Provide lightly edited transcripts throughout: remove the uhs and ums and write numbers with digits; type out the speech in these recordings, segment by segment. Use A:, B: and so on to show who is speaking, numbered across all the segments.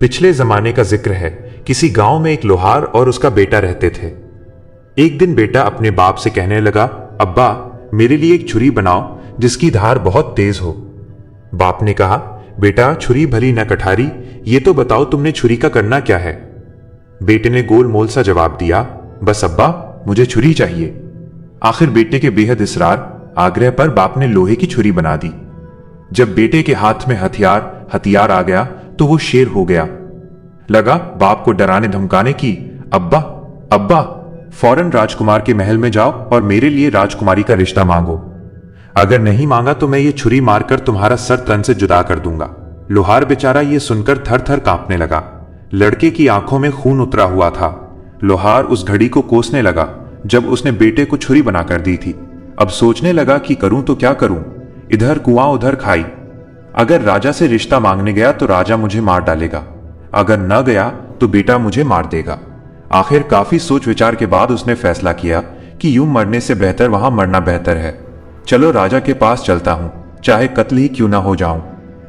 A: पिछले जमाने का जिक्र है। किसी गांव में एक लोहार और उसका बेटा रहते थे। एक दिन बेटा अपने बाप से कहने लगा, अब्बा मेरे लिए एक छुरी बनाओ जिसकी धार बहुत तेज हो। बाप ने कहा, बेटा छुरी भली न कठारी, ये तो बताओ तुमने छुरी का करना क्या है। बेटे ने गोल मोल सा जवाब दिया, बस अब्बा मुझे छुरी चाहिए। आखिर बेटे के बेहद इसरार आग्रह पर बाप ने लोहे की छुरी बना दी। जब बेटे के हाथ में हथियार आ गया तो वो शेर हो गया। लगा बाप को डराने धमकाने की, अब्बा अब्बा फौरन राजकुमार के महल में जाओ और मेरे लिए राजकुमारी का रिश्ता मांगो। अगर नहीं मांगा तो मैं ये छुरी मारकर तुम्हारा सर तन से जुदा कर दूंगा। लोहार बेचारा ये सुनकर थर थर कांपने लगा। लड़के की आंखों में खून उतरा हुआ था। लोहार उस घड़ी को कोसने लगा जब उसने बेटे को छुरी बनाकर दी थी। अब सोचने लगा कि करूं तो क्या करूं, इधर कुआं उधर खाई। अगर राजा से रिश्ता मांगने गया तो राजा मुझे मार डालेगा, अगर न गया तो बेटा मुझे मार देगा। आखिर काफी सोच विचार के बाद उसने फैसला किया कि यूं मरने से बेहतर वहां मरना बेहतर है। चलो राजा के पास चलता हूं, चाहे कत्ल ही क्यों ना हो जाऊं।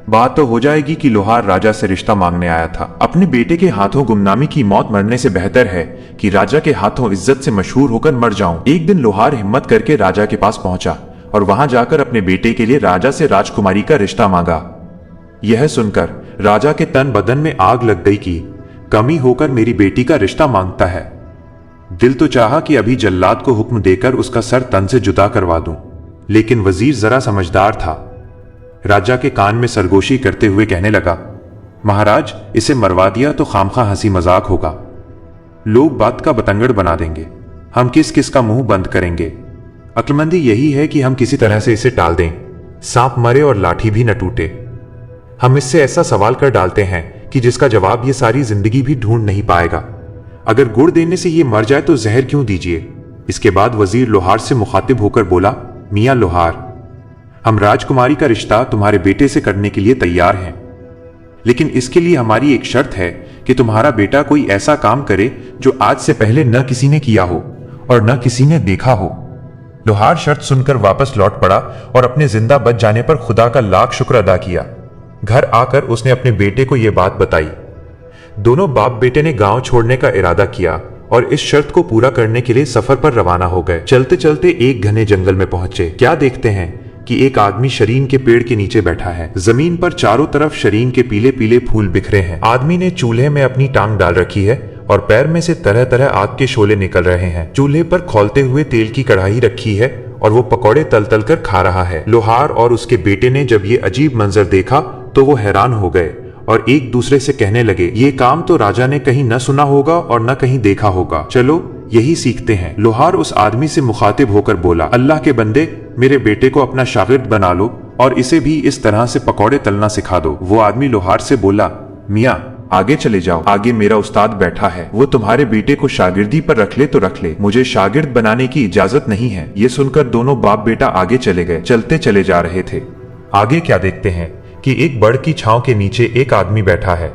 A: बात तो हो जाएगी कि लोहार राजा से रिश्ता मांगने आया था। अपने बेटे के हाथों गुमनामी की मौत मरने से बेहतर है कि राजा के हाथों इज्जत से मशहूर होकर मर जाऊं। एक दिन लोहार हिम्मत करके राजा के पास पहुंचा और वहां जाकर अपने बेटे के लिए राजा से राजकुमारी का रिश्ता मांगा। यह सुनकर राजा के तन बदन में आग लग गई कि कमी होकर मेरी बेटी का रिश्ता मांगता है। दिल तो चाहा कि अभी जल्लाद को हुक्म देकर उसका सर तन से जुदा करवा दूं, लेकिन वजीर जरा समझदार था। राजा के कान में सरगोशी करते हुए कहने लगा, महाराज इसे मरवा दिया तो खामखा हंसी मजाक होगा, लोग बात का बतंगड़ बना देंगे, हम किस किस का मुंह बंद करेंगे। अक्लमंदी यही है कि हम किसी तरह से इसे टाल दें, सांप मरे और लाठी भी न टूटे। हम इससे ऐसा सवाल कर डालते हैं कि जिसका जवाब ये सारी जिंदगी भी ढूंढ नहीं पाएगा। अगर गुड़ देने से ये मर जाए तो जहर क्यों दीजिए। इसके बाद वजीर लोहार से मुखातिब होकर बोला, मियां लोहार, हम राजकुमारी का रिश्ता तुम्हारे बेटे से करने के लिए तैयार हैं, लेकिन इसके लिए हमारी एक शर्त है कि तुम्हारा बेटा कोई ऐसा काम करे जो आज से पहले न किसी ने किया हो और न किसी ने देखा हो। लोहार शर्त सुनकर वापस लौट पड़ा और अपने जिंदा बच जाने पर खुदा का लाख शुक्र अदा किया। घर आकर उसने अपने बेटे को यह बात बताई। दोनों बाप बेटे ने गांव छोड़ने का इरादा किया और इस शर्त को पूरा करने के लिए सफर पर रवाना हो गए। चलते चलते एक घने जंगल में पहुंचे। क्या देखते हैं कि एक आदमी शरीन के पेड़ के नीचे बैठा है। जमीन पर चारों तरफ शरीन के पीले पीले फूल बिखरे हैं। आदमी ने चूल्हे में अपनी टांग डाल रखी है और पैर में से तरह तरह आग के शोले निकल रहे हैं। चूल्हे पर खौलते हुए तेल की कढ़ाई रखी है और वो पकौड़े तल तल कर खा रहा है। लोहार और उसके बेटे ने जब ये अजीब मंजर देखा तो वो हैरान हो गए और एक दूसरे से कहने लगे, ये काम तो राजा ने कहीं न सुना होगा और न कहीं देखा होगा, चलो यही सीखते हैं। लोहार उस आदमी से मुखातिब होकर बोला, अल्लाह के बंदे मेरे बेटे को अपना शागिर्द बना लो और इसे भी इस तरह से पकौड़े तलना सिखा दो। वो आदमी लोहार से बोला, मियाँ आगे चले जाओ, आगे मेरा उस्ताद बैठा है, वो तुम्हारे बेटे को शागिर्दी पर रख ले तो रख ले, मुझे शागिर्द बनाने की इजाजत नहीं है। ये सुनकर दोनों बाप बेटा आगे चले गए। चलते चले जा रहे थे। आगे क्या देखते हैं कि एक बड़ की छांव के नीचे एक आदमी बैठा है।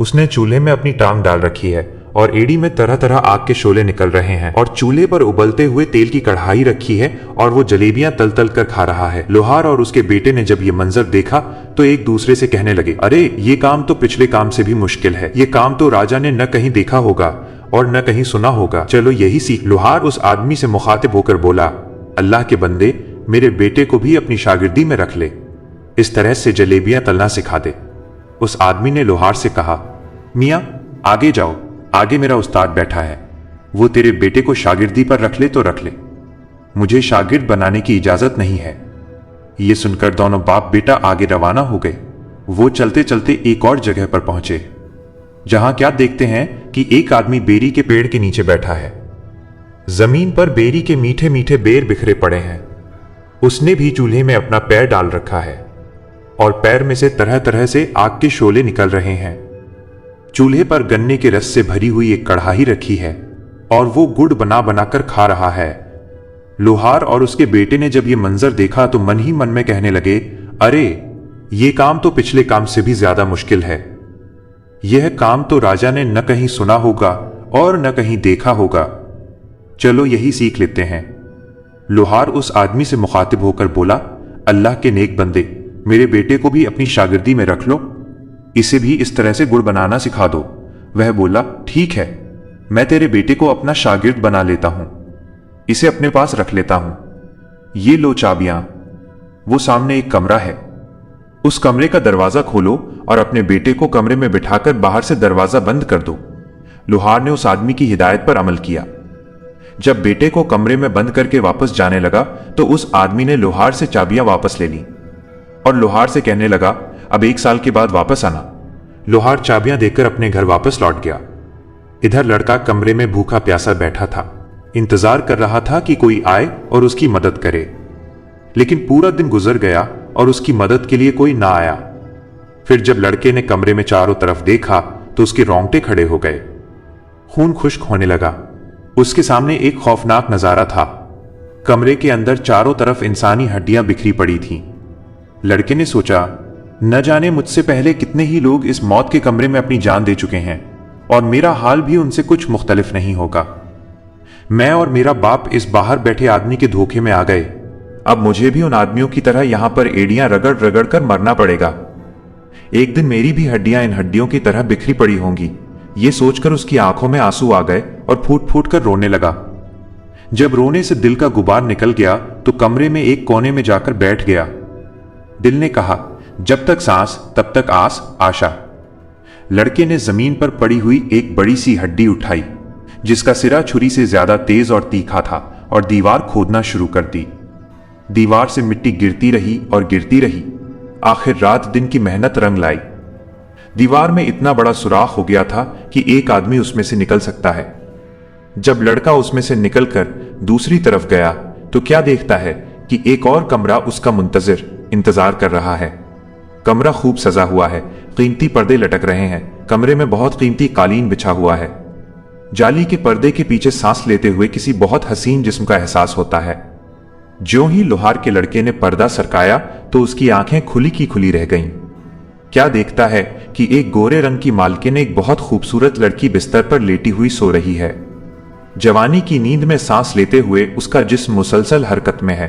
A: उसने चूल्हे में अपनी टांग डाल रखी है और एड़ी में तरह तरह आग के शोले निकल रहे हैं और चूल्हे पर उबलते हुए तेल की कढ़ाई रखी है और वो जलेबियां तल तल कर खा रहा है। लोहार और उसके बेटे ने जब ये मंजर देखा तो एक दूसरे से कहने लगे, अरे ये काम तो पिछले काम से भी मुश्किल है, ये काम तो राजा ने न कहीं देखा होगा और न कहीं सुना होगा, चलो यही सीख। लोहार उस आदमी से मुखातिब होकर बोला, अल्लाह के बंदे मेरे बेटे को भी अपनी शागिर्दी में रख ले, इस तरह से जलेबियां तलना सिखा दे। उस आदमी ने लोहार से कहा, मियां आगे जाओ, आगे मेरा उस्ताद बैठा है, वो तेरे बेटे को शागिर्दी पर रख ले तो रख ले, मुझे शागिर्द बनाने की इजाजत नहीं है। ये सुनकर दोनों बाप बेटा आगे रवाना हो गए। वो चलते चलते एक और जगह पर पहुंचे जहां क्या देखते हैं कि एक आदमी बेरी के पेड़ के नीचे बैठा है। जमीन पर बेरी के मीठे मीठे बेर बिखरे पड़े हैं। उसने भी चूल्हे में अपना पैर डाल रखा है और पैर में से तरह तरह से आग के शोले निकल रहे हैं। चूल्हे पर गन्ने के रस से भरी हुई एक कढ़ाई रखी है और वो गुड़ बना बनाकर खा रहा है। लोहार और उसके बेटे ने जब ये मंजर देखा तो मन ही मन में कहने लगे, अरे ये काम तो पिछले काम से भी ज्यादा मुश्किल है, यह काम तो राजा ने न कहीं सुना होगा और न कहीं देखा होगा, चलो यही सीख लेते हैं। लोहार उस आदमी से मुखातिब होकर बोला, अल्लाह के नेक बंदे मेरे बेटे को भी अपनी शागिर्दी में रख लो, इसे भी इस तरह से गुड़ बनाना सिखा दो। वह बोला, ठीक है, मैं तेरे बेटे को अपना शागिर्द बना लेता हूं, इसे अपने पास रख लेता हूं। ये लो चाबियां। वो सामने एक कमरा है, उस कमरे का दरवाजा खोलो और अपने बेटे को कमरे में बिठाकर बाहर से दरवाजा बंद कर दो। लोहार ने उस आदमी की हिदायत पर अमल किया। जब बेटे को कमरे में बंद करके वापस जाने लगा तो उस आदमी ने लोहार से चाबियां वापस ले ली और लोहार से कहने लगा, अब 1 साल के बाद वापस आना। लोहार चाबियां देकर अपने घर वापस लौट गया। इधर लड़का कमरे में भूखा प्यासा बैठा था, इंतजार कर रहा था कि कोई आए और उसकी मदद करे। लेकिन पूरा दिन गुजर गया और उसकी मदद के लिए कोई ना आया। फिर जब लड़के ने कमरे में चारों तरफ देखा तो उसके रोंगटे खड़े हो गए, खून खुश्क होने लगा। उसके सामने एक खौफनाक नजारा था। कमरे के अंदर चारों तरफ इंसानी हड्डियां बिखरी पड़ी थीं। लड़के ने सोचा, न जाने मुझसे पहले कितने ही लोग इस मौत के कमरे में अपनी जान दे चुके हैं और मेरा हाल भी उनसे कुछ मुख्तलिफ नहीं होगा। मैं और मेरा बाप इस बाहर बैठे आदमी के धोखे में आ गए। अब मुझे भी उन आदमियों की तरह यहां पर एड़ियां रगड़ रगड़ कर मरना पड़ेगा। एक दिन मेरी भी हड्डियां इन हड्डियों की तरह बिखरी पड़ी होंगी। ये सोचकर उसकी आंखों में आंसू आ गए और फूट फूट कर रोने लगा। जब रोने से दिल का गुबार निकल गया तो कमरे में एक कोने में जाकर बैठ गया। दिल ने कहा, जब तक सांस तब तक आस आशा। लड़के ने जमीन पर पड़ी हुई एक बड़ी सी हड्डी उठाई जिसका सिरा छुरी से ज्यादा तेज और तीखा था और दीवार खोदना शुरू कर दी। दीवार से मिट्टी गिरती रही और गिरती रही। आखिर रात दिन की मेहनत रंग लाई। दीवार में इतना बड़ा सुराख हो गया था कि एक आदमी उसमें से निकल सकता है। जब लड़का उसमें से निकलकर दूसरी तरफ गया तो क्या देखता है कि एक और कमरा उसका इंतजार कर रहा है। कमरा खूब सजा हुआ है, कीमती पर्दे लटक रहे हैं, कमरे में बहुत कीमती कालीन बिछा हुआ है। जाली के पर्दे के पीछे सांस लेते हुए किसी बहुत हसीन जिस्म का एहसास होता है। ज्यों ही लोहार के लड़के ने पर्दा सरकाया तो उसकी आंखें खुली की खुली रह गईं। क्या देखता है कि एक गोरे रंग की मालकिन एक बहुत खूबसूरत लड़की बिस्तर पर लेटी हुई सो रही है। जवानी की नींद में सांस लेते हुए उसका जिस्म मुसलसल हरकत में है।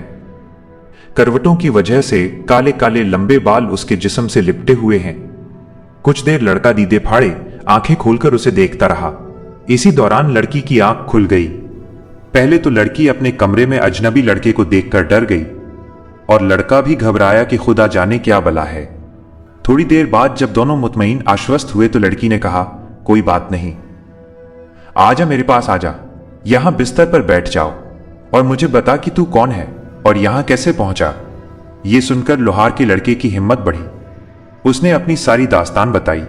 A: करवटों की वजह से काले काले लंबे बाल उसके जिस्म से लिपटे हुए हैं। कुछ देर लड़का दीदे फाड़े आंखें खोलकर उसे देखता रहा। इसी दौरान लड़की की आंख खुल गई। पहले तो लड़की अपने कमरे में अजनबी लड़के को देखकर डर गई और लड़का भी घबराया कि खुदा जाने क्या बला है। थोड़ी देर बाद जब दोनों मुतमईन आश्वस्त हुए तो लड़की ने कहा, कोई बात नहीं, आजा मेरे पास आजा, यहां बिस्तर पर बैठ जाओ और मुझे बता कि तू कौन है और यहां कैसे पहुंचा। यह सुनकर लोहार के लड़के की हिम्मत बढ़ी। उसने अपनी सारी दास्तान बताई।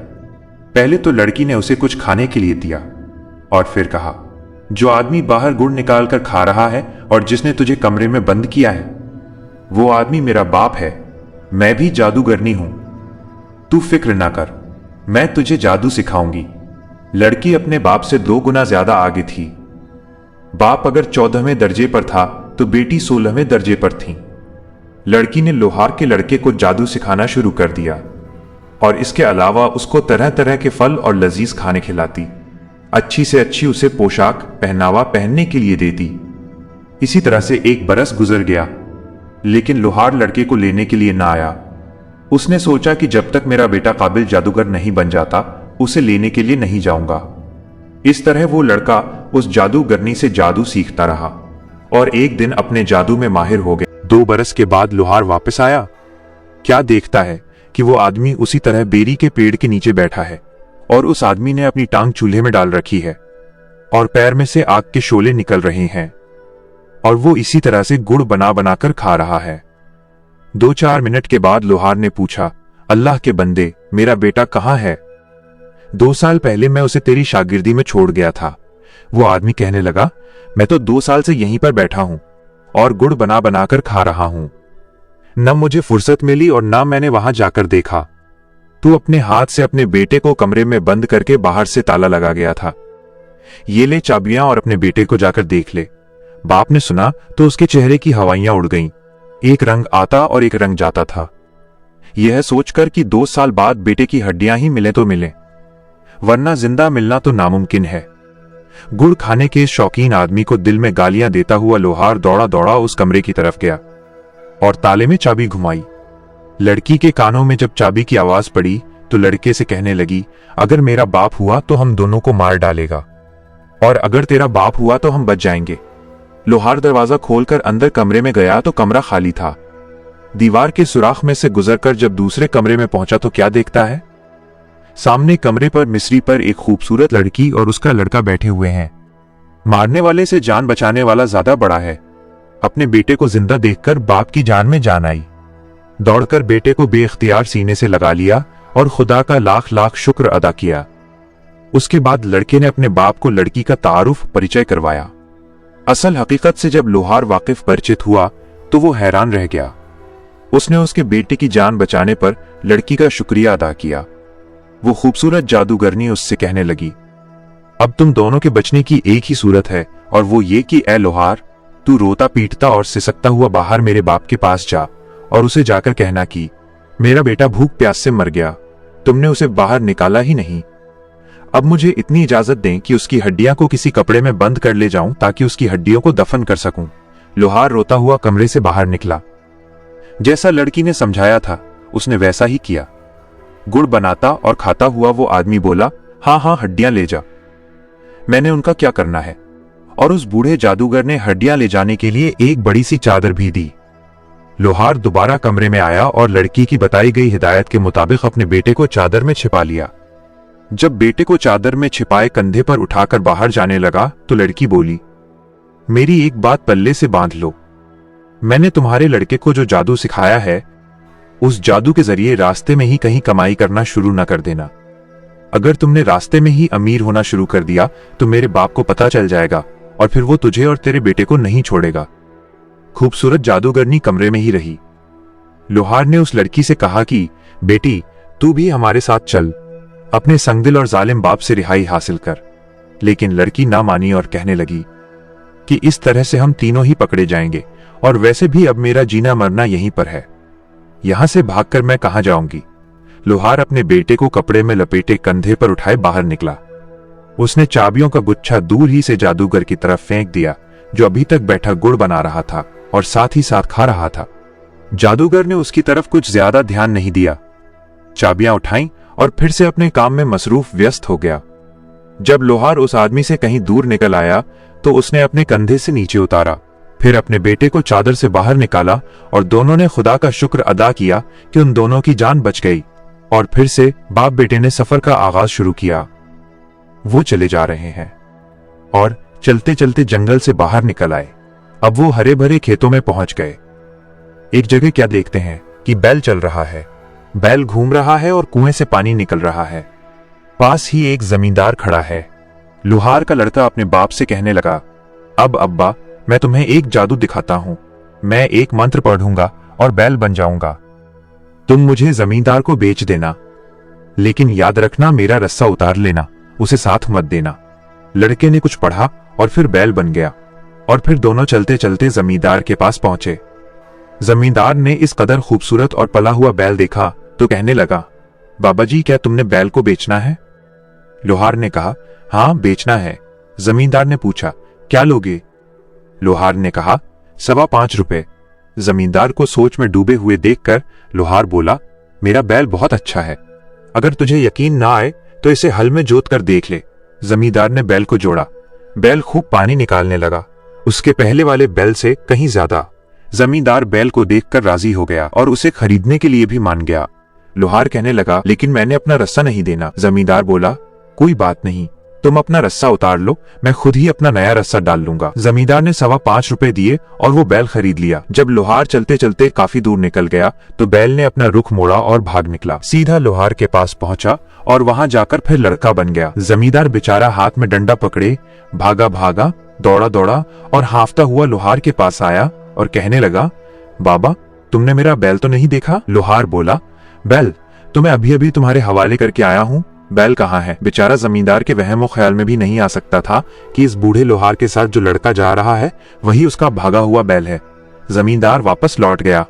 A: पहले तो लड़की ने उसे कुछ खाने के लिए दिया और फिर कहा, जो आदमी बाहर गुड़ निकाल कर खा रहा है और जिसने तुझे कमरे में बंद किया है वो आदमी मेरा बाप है। मैं भी जादूगरनी हूं, तू फिक्र ना कर, मैं तुझे जादू सिखाऊंगी। लड़की अपने बाप से 2 गुना ज्यादा आगे थी। बाप अगर 14वें दर्जे पर था तो बेटी 16वें दर्जे पर थी। लड़की ने लोहार के लड़के को जादू सिखाना शुरू कर दिया और इसके अलावा उसको तरह तरह के फल और लजीज खाने खिलाती। अच्छी से अच्छी उसे पोशाक पहनावा पहनने के लिए देती। इसी तरह से 1 बरस गुजर गया, लेकिन लोहार लड़के को लेने के लिए ना आया। उसने सोचा कि जब तक मेरा बेटा काबिल जादूगर नहीं बन जाता उसे लेने के लिए नहीं जाऊंगा। इस तरह वो लड़का उस जादूगरनी से जादू सीखता रहा और एक दिन अपने जादू में माहिर हो गया। 2 बरस के बाद लोहार वापस आया। क्या देखता है कि वो आदमी उसी तरह बेरी के पेड़ के नीचे बैठा है और उस आदमी ने अपनी टांग चूल्हे में डाल रखी है और पैर में से आग के शोले निकल रहे हैं और वो इसी तरह से गुड़ बना बनाकर खा रहा है। 2-4 मिनट के बाद लोहार ने पूछा, अल्लाह के बंदे, मेरा बेटा कहाँ है? 2 साल पहले मैं उसे तेरी शागिर्दी में छोड़ गया था। वो आदमी कहने लगा, मैं तो 2 साल से यहीं पर बैठा हूं और गुड़ बना बनाकर खा रहा हूं। न मुझे फुर्सत मिली और न मैंने वहां जाकर देखा। तू अपने हाथ से अपने बेटे को कमरे में बंद करके बाहर से ताला लगा गया था। ये ले चाबियां और अपने बेटे को जाकर देख ले। बाप ने सुना तो उसके चेहरे की हवाइयां उड़ गईं। एक रंग आता और एक रंग जाता था। यह सोचकर कि 2 साल बाद बेटे की हड्डियां ही मिले तो मिले, वरना जिंदा मिलना तो नामुमकिन है। गुड़ खाने के शौकीन आदमी को दिल में गालियां देता हुआ लोहार दौड़ा दौड़ा उस कमरे की तरफ गया और ताले में चाबी घुमाई। लड़की के कानों में जब चाबी की आवाज पड़ी तो लड़के से कहने लगी, अगर मेरा बाप हुआ तो हम दोनों को मार डालेगा, और अगर तेरा बाप हुआ तो हम बच जाएंगे। लोहार दरवाजा खोलकर अंदर कमरे में गया तो कमरा खाली था। दीवार के सुराख में से गुजरकर जब दूसरे कमरे में पहुंचा तो क्या देखता है? सामने कमरे पर मिस्री पर एक खूबसूरत लड़की और उसका लड़का बैठे हुए हैं। मारने वाले से जान बचाने वाला ज्यादा बड़ा है। अपने बेटे को जिंदा देखकर बाप की जान में जान आई। दौड़कर बेटे को बेइख्तियार सीने से लगा लिया और खुदा का लाख लाख शुक्र अदा किया। उसके बाद लड़के ने अपने बाप को लड़की का तारुफ परिचय करवाया। असल हकीकत से जब लोहार वाकिफ परिचित हुआ तो वो हैरान रह गया। उसने उसके बेटे की जान बचाने पर लड़की का शुक्रिया अदा किया। वो खूबसूरत जादूगरनी उससे कहने लगी, अब तुम दोनों के बचने की एक ही सूरत है, और वो ये कि ए लोहार, तू रोता पीटता और सिसकता हुआ बाहर मेरे बाप के पास जा और उसे जाकर कहना कि मेरा बेटा भूख प्यास से मर गया, तुमने उसे बाहर निकाला ही नहीं। अब मुझे इतनी इजाजत दें कि उसकी हड्डियां को किसी कपड़े में बंद कर ले जाऊं ताकि उसकी हड्डियों को दफन कर सकूं। लोहार रोता हुआ कमरे से बाहर निकला। जैसा लड़की ने समझाया था उसने वैसा ही किया। गुड़ बनाता और खाता हुआ वो आदमी बोला, हाँ हाँ, हड्डियां ले जा, मैंने उनका क्या करना है। और उस बूढ़े जादूगर ने हड्डियां ले जाने के लिए एक बड़ी सी चादर भी दी। लोहार दोबारा कमरे में आया और लड़की की बताई गई हिदायत के मुताबिक अपने बेटे को चादर में छिपा लिया। जब बेटे को चादर में छिपाए कंधे पर उठाकर बाहर जाने लगा तो लड़की बोली, मेरी एक बात पल्ले से बांध लो, मैंने तुम्हारे लड़के को जो जादू सिखाया है उस जादू के जरिए रास्ते में ही कहीं कमाई करना शुरू न कर देना। अगर तुमने रास्ते में ही अमीर होना शुरू कर दिया तो मेरे बाप को पता चल जाएगा और फिर वो तुझे और तेरे बेटे को नहीं छोड़ेगा। खूबसूरत जादूगरनी कमरे में ही रही। लोहार ने उस लड़की से कहा कि बेटी, तू भी हमारे साथ चल, अपने संगदिल और जालिम बाप से रिहाई हासिल कर। लेकिन लड़की ना मानी और कहने लगी कि इस तरह से हम तीनों ही पकड़े जाएंगे, और वैसे भी अब मेरा जीना मरना यहीं पर है, यहां से भागकर मैं कहां जाऊंगी। लोहार अपने बेटे को कपड़े में लपेटे कंधे पर उठाए बाहर निकला। उसने चाबियों का गुच्छा दूर ही से जादूगर की तरफ फेंक दिया जो अभी तक बैठा गुड़ बना रहा था और साथ ही साथ खा रहा था। जादूगर ने उसकी तरफ कुछ ज्यादा ध्यान नहीं दिया, चाबियां उठाई और फिर से अपने काम में मसरूफ व्यस्त हो गया। जब लोहार उस आदमी से कहीं दूर निकल आया तो उसने अपने कंधे से नीचे उतारा, फिर अपने बेटे को चादर से बाहर निकाला और दोनों ने खुदा का शुक्र अदा किया कि उन दोनों की जान बच गई। और फिर से बाप बेटे ने सफर का आगाज शुरू किया। वो चले जा रहे हैं और चलते चलते जंगल से बाहर निकल आए। अब वो हरे भरे खेतों में पहुंच गए। एक जगह क्या देखते हैं कि बैल चल रहा है। बैल घूम रहा है और कुएं से पानी निकल रहा है। पास ही एक जमींदार खड़ा है। लोहार का लड़का अपने बाप से कहने लगा, अब अब्बा, मैं तुम्हें एक जादू दिखाता हूं। मैं एक मंत्र पढ़ूंगा और बैल बन जाऊंगा। तुम मुझे जमींदार को बेच देना, लेकिन याद रखना मेरा रस्सा उतार लेना, उसे साथ मत देना। लड़के ने कुछ पढ़ा और फिर बैल बन गया और फिर दोनों चलते चलते जमींदार के पास पहुंचे। जमींदार ने इस कदर खूबसूरत और पला हुआ बैल देखा तो कहने लगा, बाबा जी, क्या तुमने बैल को बेचना है? लोहार ने कहा, हाँ बेचना है। जमींदार ने पूछा, क्या लोगे? लोहार ने कहा, 5.25 रुपए। जमींदार को सोच में डूबे हुए देखकर लोहार बोला, मेरा बैल बहुत अच्छा है, अगर तुझे यकीन ना आए तो इसे हल में जोत कर देख ले। जमींदार ने बैल को जोड़ा। बैल खूब पानी निकालने लगा, उसके पहले वाले बैल से कहीं ज्यादा। जमींदार बैल को देखकर राजी हो गया और उसे खरीदने के लिए भी मान गया। लोहार कहने लगा, लेकिन मैंने अपना रस्सा नहीं देना। जमींदार बोला, कोई बात नहीं, तुम अपना रस्सा उतार लो, मैं खुद ही अपना नया रस्सा डाल लूंगा। जमींदार ने 5.25 रुपए दिए और वो बैल खरीद लिया। जब लोहार चलते चलते काफी दूर निकल गया तो बैल ने अपना रुख मोड़ा और भाग निकला। सीधा लोहार के पास पहुंचा और वहां जाकर फिर लड़का बन गया। जमींदार बेचारा हाथ में डंडा पकड़े भागा भागा, दौड़ा दौड़ा और हांफता हुआ लोहार के पास आया और कहने लगा, बाबा, तुमने मेरा बैल तो नहीं देखा? लोहार बोला, बैल तो मैं अभी अभी तुम्हारे हवाले करके आया हूँ, बैल कहाँ है? बेचारा जमींदार के वहम ख्याल में भी नहीं आ सकता था कि इस बूढ़े लोहार के साथ जो लड़का जा रहा है वही उसका भागा हुआ बैल है। जमींदार वापस लौट गया।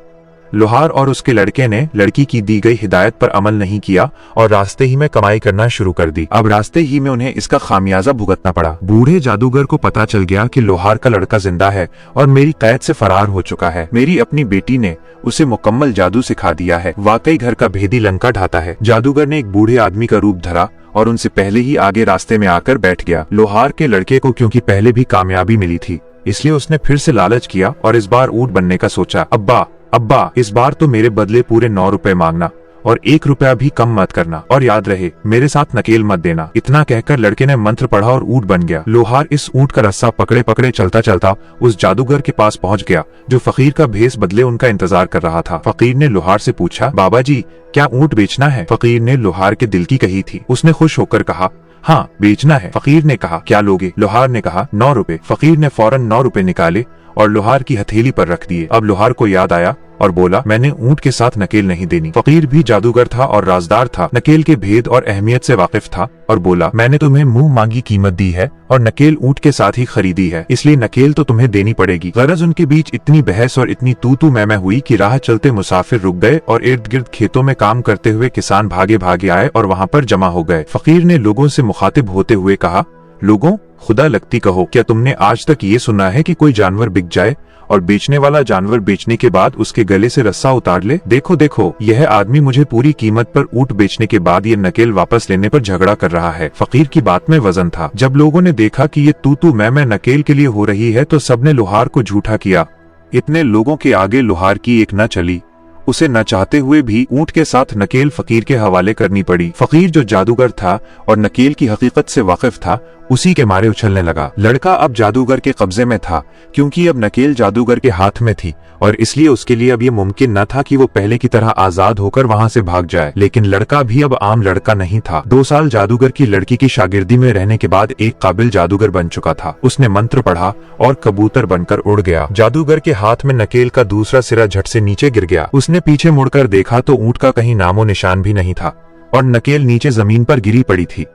A: लोहार और उसके लड़के ने लड़की की दी गई हिदायत पर अमल नहीं किया और रास्ते ही में कमाई करना शुरू कर दी। अब रास्ते ही में उन्हें इसका खामियाजा भुगतना पड़ा। बूढ़े जादूगर को पता चल गया कि लोहार का लड़का जिंदा है और मेरी कैद से फरार हो चुका है। मेरी अपनी बेटी ने उसे मुकम्मल जादू सिखा दिया है। वाकई घर का भेदी लंका ढाता है। जादूगर ने एक बूढ़े आदमी का रूप धरा और उनसे पहले ही आगे रास्ते में आकर बैठ गया। लोहार के लड़के को क्योंकि पहले भी कामयाबी मिली थी, इसलिए उसने फिर से लालच किया और इस बार ऊंट बनने का सोचा। अब्बा अब्बा, इस बार तो मेरे बदले पूरे 9 रुपए मांगना और 1 रुपया भी कम मत करना, और याद रहे मेरे साथ नकेल मत देना। इतना कहकर लड़के ने मंत्र पढ़ा और ऊंट बन गया। लोहार इस ऊंट का रस्सा पकड़े पकड़े चलता चलता उस जादूगर के पास पहुंच गया जो फकीर का भेस बदले उनका इंतजार कर रहा था। फकीर ने लोहार से पूछा, बाबा जी क्या ऊंट बेचना है? फकीर ने लोहार के दिल की कही थी। उसने खुश होकर कहा, हाँ बेचना है। फकीर ने कहा, क्या लोगे? लोहार ने कहा, 9 रुपए। फकीर ने फौरन 9 रुपए निकाले और लोहार की हथेली पर रख दिए। अब लोहार को याद आया और बोला, मैंने ऊंट के साथ नकेल नहीं देनी। फकीर भी जादूगर था और राजदार था, नकेल के भेद और अहमियत से वाकिफ था और बोला, मैंने तुम्हें मुंह मांगी कीमत दी है और नकेल ऊंट के साथ ही खरीदी है, इसलिए नकेल तो तुम्हें देनी पड़ेगी। गरज उनके बीच इतनी बहस और इतनी तू मैं हुई कि राह चलते मुसाफिर रुक गए और इर्द गिर्द खेतों में काम करते हुए किसान भागे भागे आए और वहाँ पर जमा हो गए। फकीर ने लोगों से मुखातिब होते हुए कहा, लोगों खुदा लगती कहो, क्या तुमने आज तक ये सुना है कि कोई जानवर बिक जाए और बेचने वाला जानवर बेचने के बाद उसके गले से रस्सा उतार ले? देखो देखो, यह आदमी मुझे पूरी कीमत पर ऊंट बेचने के बाद ये नकेल वापस लेने पर झगड़ा कर रहा है। फकीर की बात में वजन था। जब लोगों ने देखा कि ये तू मैं नकेल के लिए हो रही है तो सबने लोहार को झूठा किया। इतने लोगों के आगे लोहार की एक न चली। उसे न चाहते हुए भी ऊंट के साथ नकेल फकीर के हवाले करनी पड़ी। फकीर जो जादूगर था और नकेल की हकीकत से वाकिफ था, उसी के मारे उछलने लगा। लड़का अब जादूगर के कब्जे में था क्योंकि अब नकेल जादूगर के हाथ में थी और इसलिए उसके लिए अब ये मुमकिन न था कि वो पहले की तरह आजाद होकर वहां से भाग जाए। लेकिन लड़का भी अब आम लड़का नहीं था। 2 साल जादूगर की लड़की की शागिर्दी में रहने के बाद एक काबिल जादूगर बन चुका था। उसने मंत्र पढ़ा और कबूतर बनकर उड़ गया। जादूगर के हाथ में नकेल का दूसरा सिरा झट से नीचे गिर गया। उसने पीछे मुड़कर देखा तो ऊंट का कहीं नामो निशान भी नहीं था और नकेल नीचे जमीन पर गिरी पड़ी थी।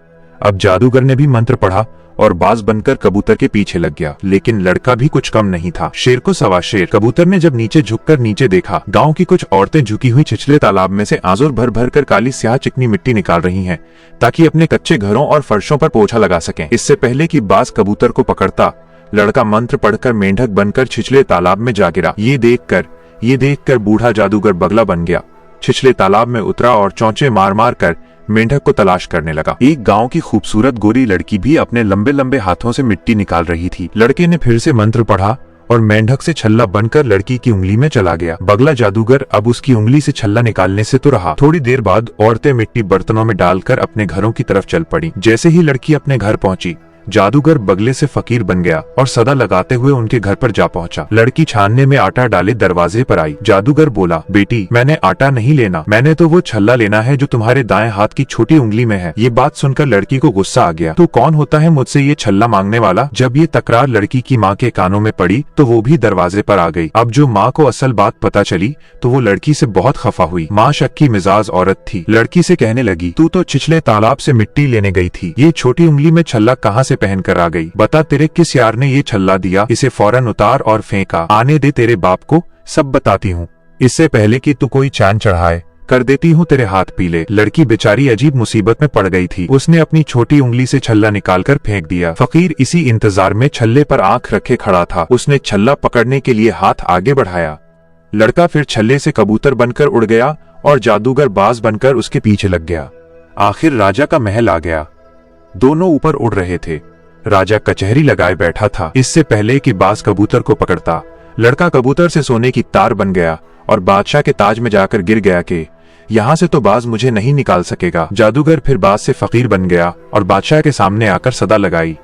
A: अब जादूगर ने भी मंत्र पढ़ा और बाज बनकर कबूतर के पीछे लग गया। लेकिन लड़का भी कुछ कम नहीं था। शेर को सवा शेर। कबूतर ने जब नीचे झुककर नीचे देखा, गांव की कुछ औरतें झुकी हुई छिछले तालाब में से आंसू भर भर कर काली स्याह चिकनी मिट्टी निकाल रही हैं ताकि अपने कच्चे घरों और फर्शों पर पोछा लगा सकें। इससे पहले कि बाज कबूतर को पकड़ता, लड़का मंत्र पढ़कर मेंढक बनकर छिछले तालाब में जा गिरा। ये देखकर बूढ़ा जादूगर बगला बन गया। छिछले तालाब में उतरा और चौंचे मार मार कर मेंढक को तलाश करने लगा। एक गांव की खूबसूरत गोरी लड़की भी अपने लंबे लंबे हाथों से मिट्टी निकाल रही थी। लड़के ने फिर से मंत्र पढ़ा और मेंढक से छल्ला बनकर लड़की की उंगली में चला गया। बगला जादूगर अब उसकी उंगली से छल्ला निकालने से तो रहा। थोड़ी देर बाद औरतें मिट्टी बर्तनों में डालकर अपने घरों की तरफ चल पड़ी। जैसे ही लड़की अपने घर पहुंची, जादूगर बगले से फकीर बन गया और सदा लगाते हुए उनके घर पर जा पहुंचा। लड़की छानने में आटा डाले दरवाजे पर आई। जादूगर बोला, बेटी मैंने आटा नहीं लेना, मैंने तो वो छल्ला लेना है जो तुम्हारे दाएं हाथ की छोटी उंगली में है। ये बात सुनकर लड़की को गुस्सा आ गया। तू कौन होता है मुझसे ये छल्ला मांगने वाला? जब ये तकरार लड़की की माँ के कानों में पड़ी तो वो भी दरवाजे पर आ गई। अब जो माँ को असल बात पता चली तो वो लड़की से बहुत खफा हुई। माँ शक्की मिजाज औरत थी। लड़की से कहने लगी, तू तो छिछले तालाब से मिट्टी लेने गई थी, ये छोटी उंगली में छल्ला कहाँ से पहन कर आ गई? बता तेरे किस यार ने ये छल्ला दिया? इसे फौरन उतार और फेंका। आने दे तेरे बाप को, सब बताती हूँ। इससे पहले कि तू कोई चांद चढ़ाए, कर देती हूँ तेरे हाथ पीले। लड़की बेचारी अजीब मुसीबत में पड़ गई थी। उसने अपनी छोटी उंगली से छल्ला निकालकर फेंक दिया। फकीर इसी इंतजार में छल्ले पर आंख रखे खड़ा था। उसने छल्ला पकड़ने के लिए हाथ आगे बढ़ाया। लड़का फिर छल्ले से कबूतर बनकर उड़ गया और जादूगर बाज बनकर उसके पीछे लग गया। आखिर राजा का महल आ गया। दोनों ऊपर उड़ रहे थे। राजा कचहरी लगाए बैठा था। इससे पहले कि बाज कबूतर को पकड़ता, लड़का कबूतर से सोने की तार बन गया और बादशाह के ताज में जाकर गिर गया कि यहाँ से तो बाज मुझे नहीं निकाल सकेगा। जादूगर फिर बाज से फकीर बन गया और बादशाह के सामने आकर सदा लगाई।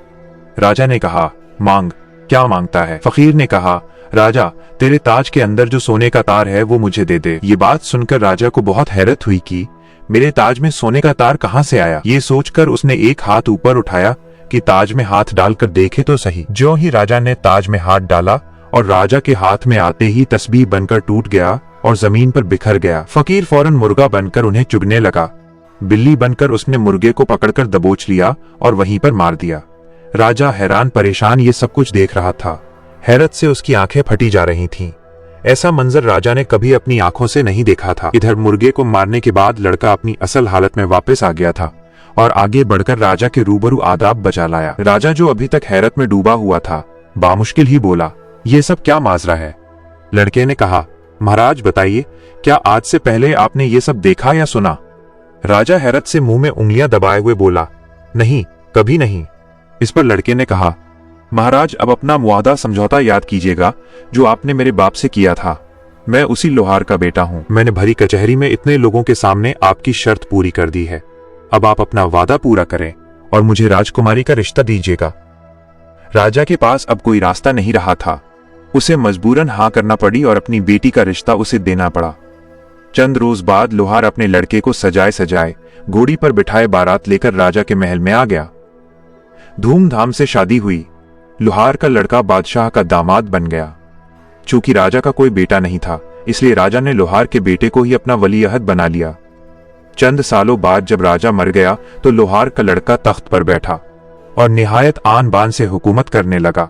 A: राजा ने कहा, मांग। क्या मांगता है? फकीर ने कहा, राजा तेरे ताज के अंदर जो सोने का तार है वो मुझे दे दे। ये बात सुनकर राजा को बहुत हैरत हुई कि मेरे ताज में सोने का तार कहाँ से आया। ये सोचकर उसने एक हाथ ऊपर उठाया कि ताज में हाथ डालकर देखे तो सही। जो ही राजा ने ताज में हाथ डाला और राजा के हाथ में आते ही तस्बीह बनकर टूट गया और जमीन पर बिखर गया। फकीर फौरन मुर्गा बनकर उन्हें चुगने लगा। बिल्ली बनकर उसने मुर्गे को पकड़कर दबोच लिया और वहीं पर मार दिया। राजा हैरान परेशान ये सब कुछ देख रहा था। हैरत से उसकी आंखें फटी जा रही थीं। ऐसा मंजर राजा ने कभी अपनी आंखों से नहीं देखा था। इधर मुर्गे को मारने के बाद लड़का अपनी असल हालत में वापस आ गया था और आगे बढ़कर राजा के रूबरू आदाब बचा लाया। राजा जो अभी तक हैरत में डूबा हुआ था, बामुश्किल ही बोला, ये सब क्या माजरा है? लड़के ने कहा, महाराज बताइए, क्या आज से पहले आपने ये सब देखा या सुना? राजा हैरत से मुंह में उंगलियां दबाए हुए बोला, नहीं, कभी नहीं। इस पर लड़के ने कहा, महाराज अब अपना मुआहदा समझौता याद कीजिएगा जो आपने मेरे बाप से किया था। मैं उसी लोहार का बेटा हूं। मैंने भरी कचहरी में इतने लोगों के सामने आपकी शर्त पूरी कर दी है। अब आप अपना वादा पूरा करें और मुझे राजकुमारी का रिश्ता दीजिएगा। राजा के पास अब कोई रास्ता नहीं रहा था। उसे मजबूरन हाँ करना पड़ी और अपनी बेटी का रिश्ता उसे देना पड़ा। चंद रोज बाद लोहार अपने लड़के को सजाए सजाए घोड़ी पर बिठाए बारात लेकर राजा के महल में आ गया। धूमधाम से शादी हुई। लोहार का लड़का बादशाह का दामाद बन गया। चूंकि राजा का कोई बेटा नहीं था, इसलिए राजा ने लोहार के बेटे को ही अपना वलीअहद बना लिया। चंद सालों बाद जब राजा मर गया तो लोहार का लड़का तख्त पर बैठा और निहायत आन बान से हुकूमत करने लगा।